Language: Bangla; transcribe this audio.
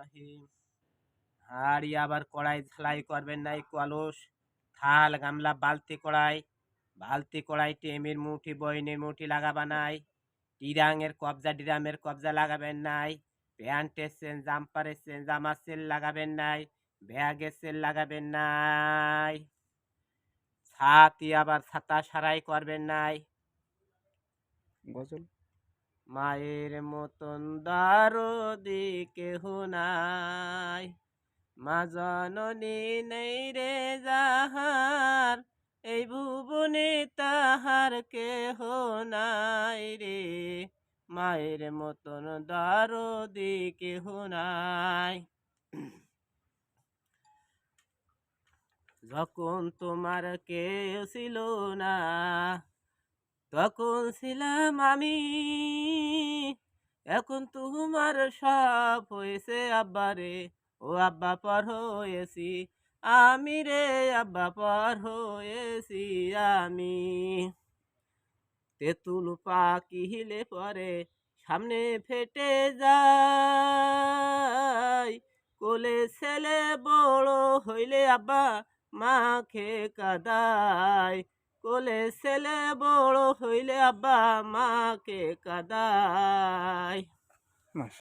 রহিম। হাঁড়ি আবার কড়াই ঝালাই করবেন নাই, কলস থাল গামলা বালতি কড়াই টেমির মুঠি বইনের মুঠি লাগাবা নাই, ডিরামের কবজা লাগাবেন নাই, প্যান্টের সেন জাম্পারের সেন জামার সেল লাগাবেন নাই, ব্যাগের সেল লাগাবেন নাই, ছাতি আবার ছাতা সারাই করবেন নাই। গজল। মায়ের মতন দরদি কেহ নাই, মা জননী নেই রে যাহার, এই ভুবনে তাহার কেহ নাই রে, মায়ের মতন দরদি কেহ নাই। যখন তোমার কেউ ছিল না তখন ছিলাম আমি, এখন তোমার সব হয়েছে আব্বা রে, ও আব্বা পর হয়েছি আমি রে, আব্বা পর হয়েছি আমি। তেঁতুল পাখি হিলে পরে সামনে ফেটে যায়, কোলে ছেলে বড় হইলে আব্বা মাকে কাদায়, কোলে ছেলে বড় হইলে আব্বা মাকে কাদায়।